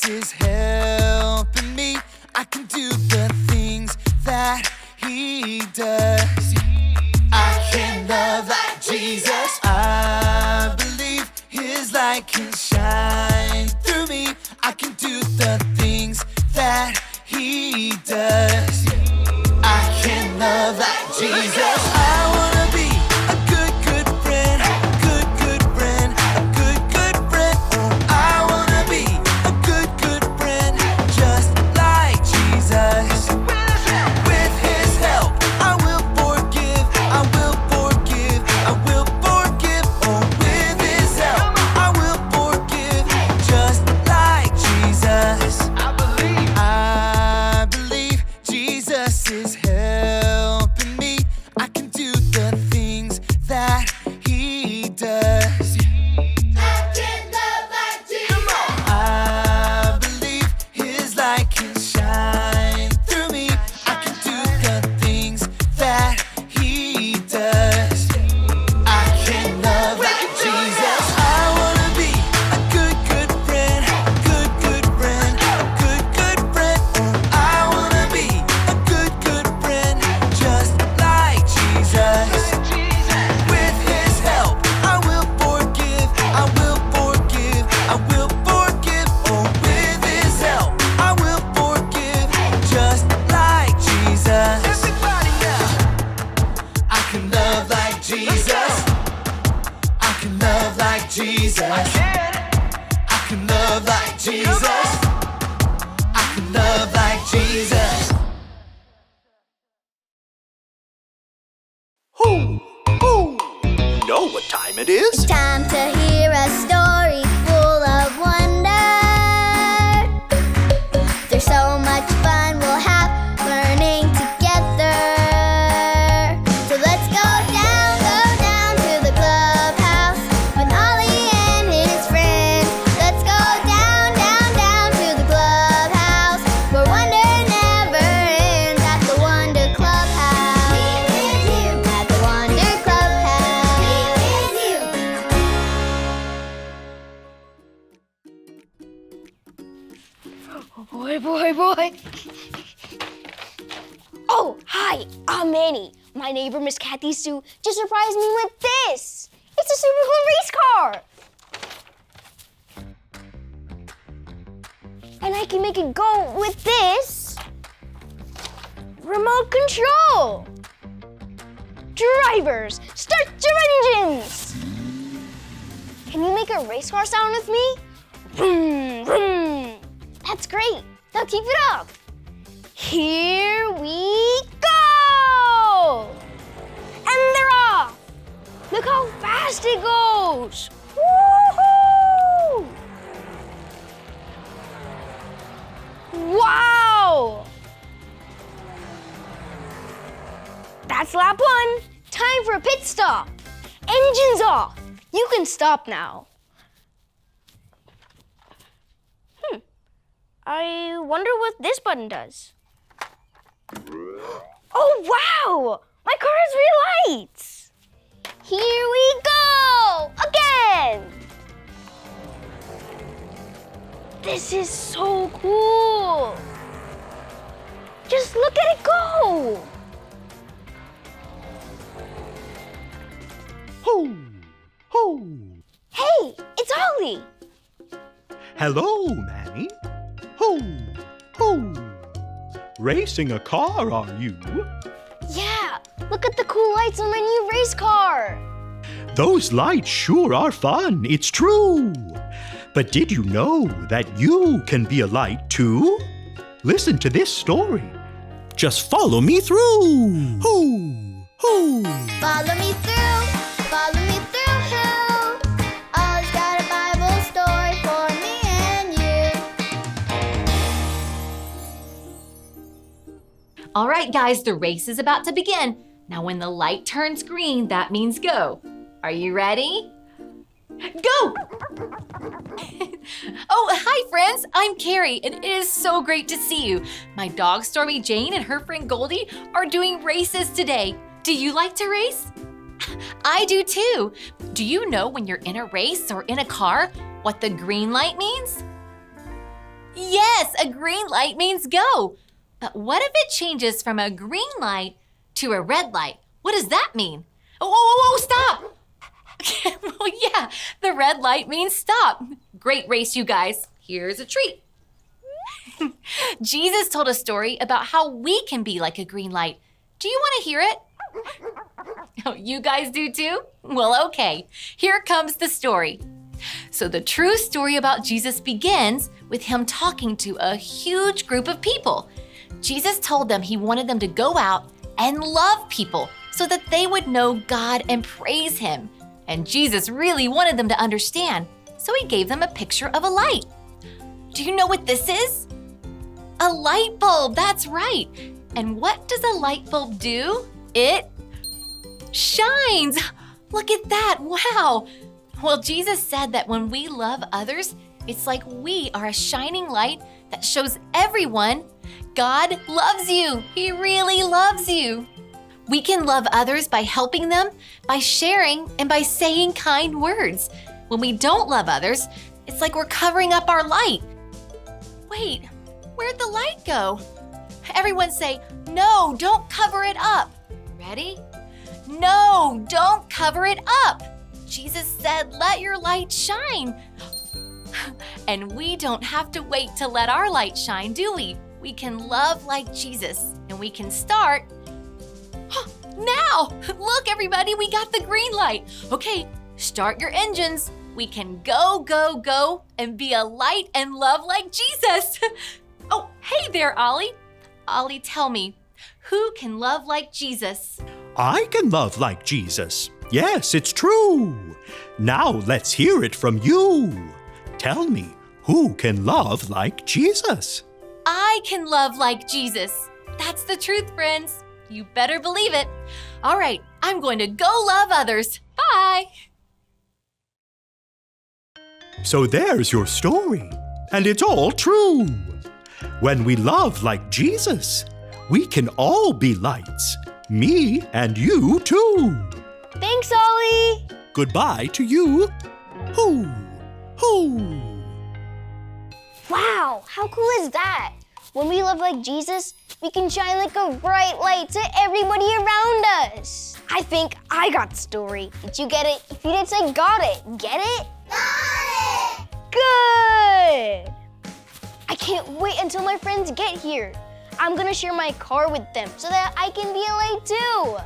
Jesus is helping me. I can do the things that He does. I can love like Jesus. I believe His light can shine through me. I can do the things that He does. I can love like Jesus. I wanna be a good, good friend. Good, good friend. A good, good friend. Oh, I wanna be a good, good friend. Just like Jesus. With His help, I will forgive. I will forgive. I will forgive. Oh, with His help, I will forgive. Just like Jesus. I believe Jesus is helping me. I can do the things that He does. I can love like Jesus. I believe His light can shine through me. I can do the things that He does. I can love like Jesus. I wanna be a good, good friend. A good, good friend. A good, good friend. Oh, I wanna be a good, good friend. Just like Jesus. With His help, I will forgive. I will forgive. I will forgive. Oh, with His help, I will forgive. Just like Jesus. Everybody now. I can love like Jesus. I can love like Jesus. I can love like Jesus. I can love like Jesus. Hoo! Hoo! You know what time it is? Time to hear a story full of wonder. There's so much fun we'll have learning together. So let's go down to the clubhouse with Ollie and his friends. Let's go down to the clubhouse where wonder never ends at the Wonder Clubhouse. At the Wonder Clubhouse. Boy. Oh, hi, I'm Manny. My neighbor, Miss Kathy Sue, just surprised me with this. It's a super cool race car. And I can make it go with this remote control. Drivers, start your engines. Can you make a race car sound with me? Vroom, vroom. That's great. Now keep it up. Here we go! And they're off. Look how fast it goes. Woohoo! Wow! That's lap 1. Time for a pit stop. Engines off. You can stop now. I wonder what this button does. Oh, wow! My car has real lights! Here we go! Again! This is so cool! Just look at it go! Hoo! Hoo! Hey, it's Ollie! Hello, Manny. Hoo! Hoo! Racing a car, are you? Yeah, look at the cool lights on my new race car! Those lights sure are fun, it's true. But did you know that you can be a light too? Listen to this story. Just follow me through. Hoo! Hoo! Follow me through, follow me through. Ollie's got a Bible story for me and you. All right, guys, the race is about to begin. Now, when the light turns green, that means go. Are you ready? Go! Oh, hi, friends. I'm Carrie, and it is so great to see you. My dog, Stormy Jane, and her friend Goldie are doing races today. Do you like to race? I do too. Do you know when you're in a race or in a car what the green light means? Yes, a green light means go. But what if it changes from a green light to a red light? What does that mean? Whoa, whoa, whoa, stop! Well, yeah, the red light means stop. Great race, you guys. Here's a treat. Jesus told a story about how we can be like a green light. Do you want to hear it? Oh, you guys do too? Well, okay. Here comes the story. So the true story about Jesus begins with him talking to a huge group of people. Jesus told them he wanted them to go out and love people so that they would know God and praise him. And Jesus really wanted them to understand, so he gave them a picture of a light. Do you know what this is? A light bulb, that's right. And what does a light bulb do? It shines. Look at that, wow. Well, Jesus said that when we love others, it's like we are a shining light that shows everyone God loves you. He really loves you. We can love others by helping them, by sharing, and by saying kind words. When we don't love others, it's like we're covering up our light. Wait, where'd the light go? Everyone say, no, don't cover it up. Ready? No, don't cover it up. Jesus said, let your light shine. And we don't have to wait to let our light shine, do we? We can love like Jesus, and we can start now. Look, everybody, we got the green light. Okay, start your engines. We can go, go, go, and be a light and love like Jesus. Oh, hey there, Ollie. Ollie, tell me, who can love like Jesus? I can love like Jesus. Yes, it's true. Now let's hear it from you. Tell me, who can love like Jesus? I can love like Jesus. That's the truth, friends. You better believe it. All right, I'm going to go love others. Bye. So there's your story, and it's all true. When we love like Jesus, we can all be lights. Me and you too. Thanks, Ollie. Goodbye to you. Hoo, hoo. Wow, how cool is that? When we love like Jesus, we can shine like a bright light to everybody around us. I think I got the story. Did you get it? If you did say got it, get it? Got it! Good! I can't wait until my friends get here. I'm gonna share my car with them so that I can be a light too.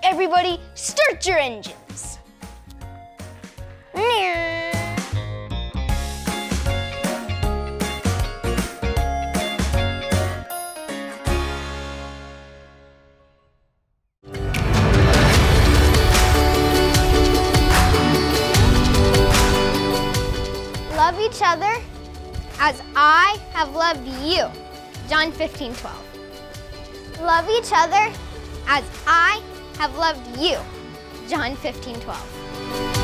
Everybody, start your engines. Love each other as I have loved you. John 15:12. Love each other as I have loved you. John 15:12.